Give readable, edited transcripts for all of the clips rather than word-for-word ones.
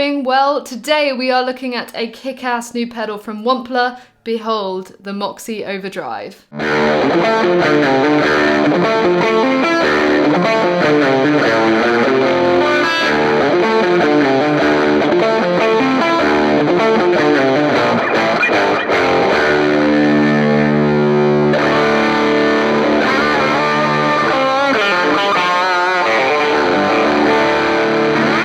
doing? Well, today we are looking at a kick-ass new pedal from Wampler. Behold, the Moxie Overdrive.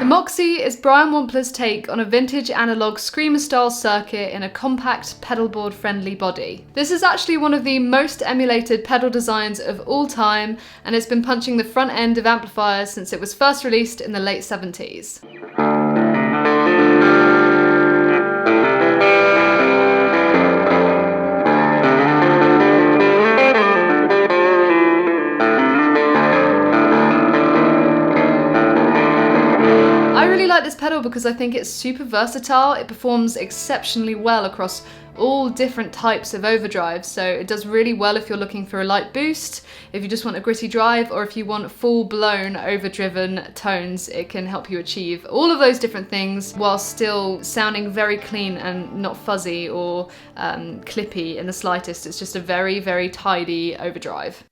Moxie is Brian Wampler's take on a vintage analog screamer-style circuit in a compact, pedalboard-friendly body. This is actually one of the most emulated pedal designs of all time, and it's been punching the front end of amplifiers since it was first released in the late 70s. This pedal because I think it's super versatile. It performs exceptionally well across all different types of overdrives, so it does really well if you're looking for a light boost, if you just want a gritty drive, or if you want full-blown overdriven tones. It can help you achieve all of those different things while still sounding very clean and not fuzzy or clippy in the slightest. It's just a very, very tidy overdrive.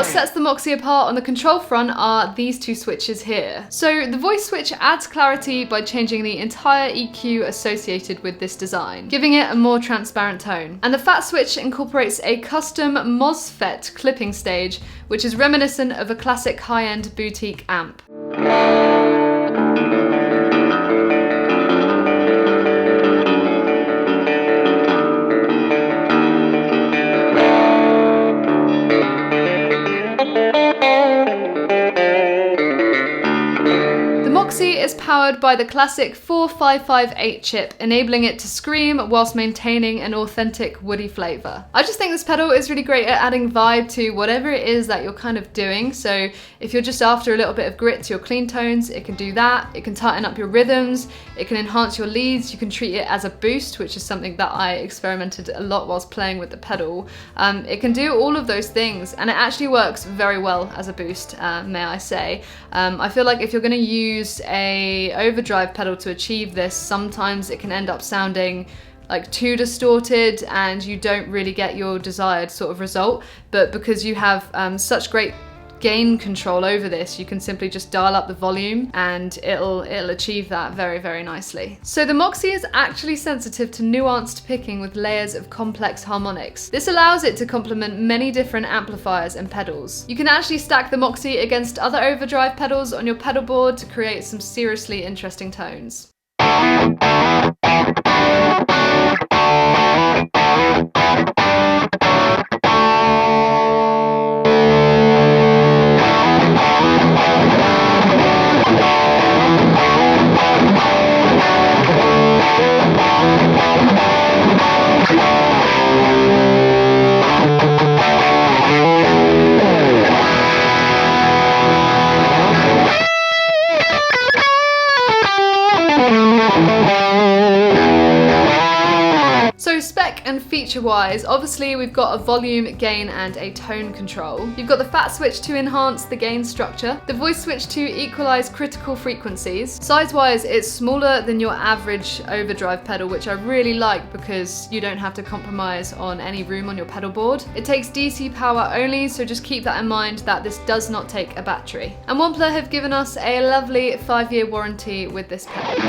Sets the Moxie apart on the control front are these two switches here. So the voice switch adds clarity by changing the entire EQ associated with this design, giving it a more transparent tone. And the fat switch incorporates a custom MOSFET clipping stage, which is reminiscent of a classic high-end boutique amp. Moxie is powered by the classic 4558 chip, enabling it to scream whilst maintaining an authentic woody flavour. I just think this pedal is really great at adding vibe to whatever it is that you're kind of doing. So if you're just after a little bit of grit to your clean tones, it can do that. It can tighten up your rhythms, it can enhance your leads, you can treat it as a boost, which is something that I experimented a lot whilst playing with the pedal. It can do all of those things, and it actually works very well as a boost, may I say. I feel like if you're going to use a overdrive pedal to achieve this, sometimes it can end up sounding like too distorted and you don't really get your desired sort of result. But because you have such great gain control over this, you can simply just dial up the volume and it'll achieve that very, very nicely. So the Moxie is actually sensitive to nuanced picking with layers of complex harmonics. This allows it to complement many different amplifiers and pedals. You can actually stack the Moxie against other overdrive pedals on your pedal board to create some seriously interesting tones. So spec and feature-wise, obviously we've got a volume, gain and a tone control. You've got the fat switch to enhance the gain structure, the voice switch to equalize critical frequencies. Size-wise, it's smaller than your average overdrive pedal, which I really like because you don't have to compromise on any room on your pedal board. It takes DC power only, so just keep that in mind that this does not take a battery. And Wampler have given us a lovely 5-year warranty with this pedal.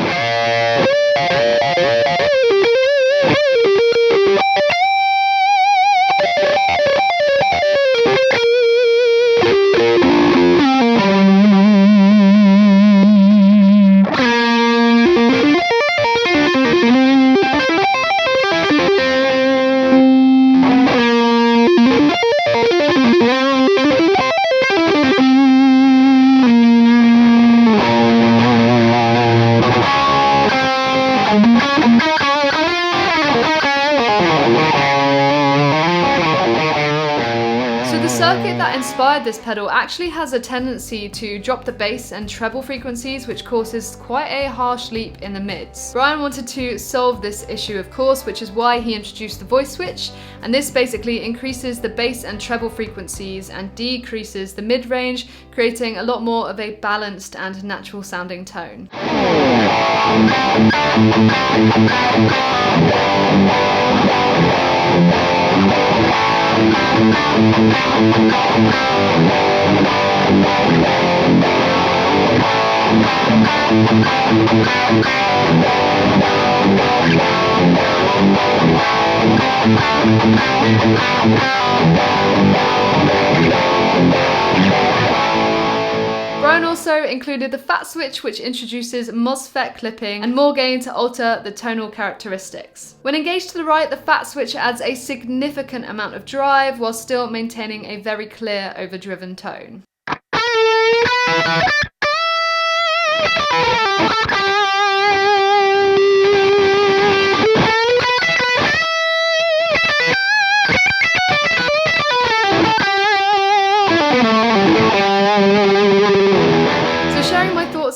circuit that inspired this pedal actually has a tendency to drop the bass and treble frequencies, which causes quite a harsh leap in the mids. Brian wanted to solve this issue, of course, which is why he introduced the voice switch, and this basically increases the bass and treble frequencies and decreases the mid-range, creating a lot more of a balanced and natural sounding tone. Brian also included the fat switch, which introduces MOSFET clipping and more gain to alter the tonal characteristics. When engaged to the right, the fat switch adds a significant amount of drive while still maintaining a very clear overdriven tone.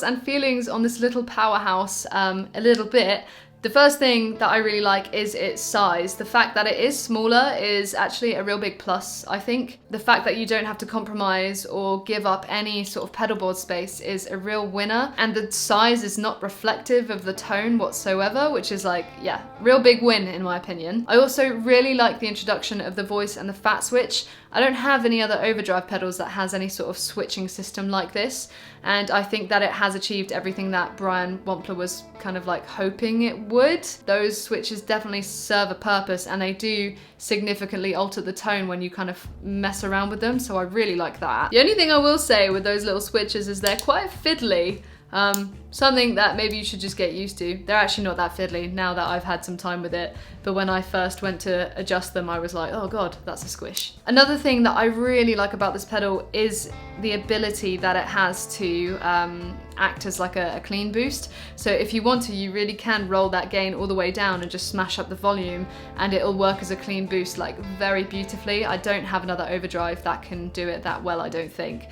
And feelings on this little powerhouse a little bit. The first thing that I really like is its size. The fact that it is smaller is actually a real big plus, I think. The fact that you don't have to compromise or give up any sort of pedal board space is a real winner. And the size is not reflective of the tone whatsoever, which is like, yeah, real big win in my opinion. I also really like the introduction of the voice and the fat switch. I don't have any other overdrive pedals that has any sort of switching system like this, and I think that it has achieved everything that Brian Wampler was kind of like hoping it would. Those switches definitely serve a purpose, and they do significantly alter the tone when you kind of mess around with them, so I really like that. The only thing I will say with those little switches is they're quite fiddly. Something that maybe you should just get used to. They're actually not that fiddly now that I've had some time with it, but when I first went to adjust them, I was like, oh god, that's a squish. Another thing that I really like about this pedal is the ability that it has to act as like a clean boost. So if you want to, you really can roll that gain all the way down and just smash up the volume, and it'll work as a clean boost like very beautifully. I don't have another overdrive that can do it that well, I don't think.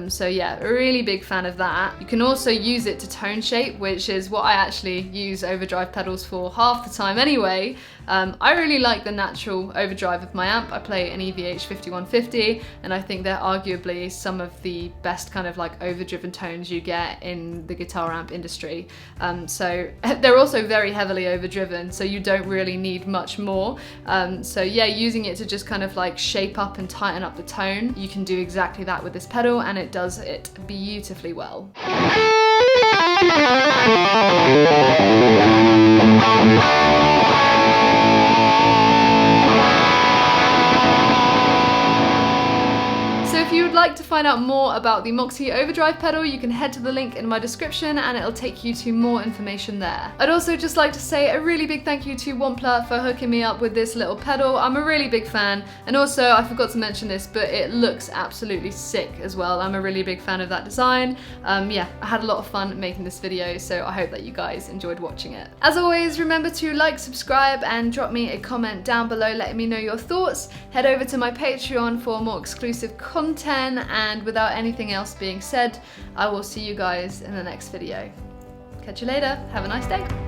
So yeah, a really big fan of that. You can also use it to tone shape, which is what I actually use overdrive pedals for half the time anyway. I really like the natural overdrive of my amp. I play an EVH 5150, and I think they're arguably some of the best kind of like overdriven tones you get in the guitar amp industry. So they're also very heavily overdriven, so you don't really need much more. So yeah, using it to just kind of like shape up and tighten up the tone, you can do exactly that with this pedal, and it does it beautifully well. So if you would like to find out more about the Moxie Overdrive pedal, you can head to the link in my description and it'll take you to more information there. I'd also just like to say a really big thank you to Wampler for hooking me up with this little pedal. I'm a really big fan, and also I forgot to mention this, but it looks absolutely sick as well. I'm a really big fan of that design. Yeah, I had a lot of fun making this video, so I hope that you guys enjoyed watching it. As always, remember to like, subscribe, and drop me a comment down below letting me know your thoughts. Head over to my Patreon for more exclusive content, and without anything else being said, I will see you guys in the next video. Catch you later. Have a nice day.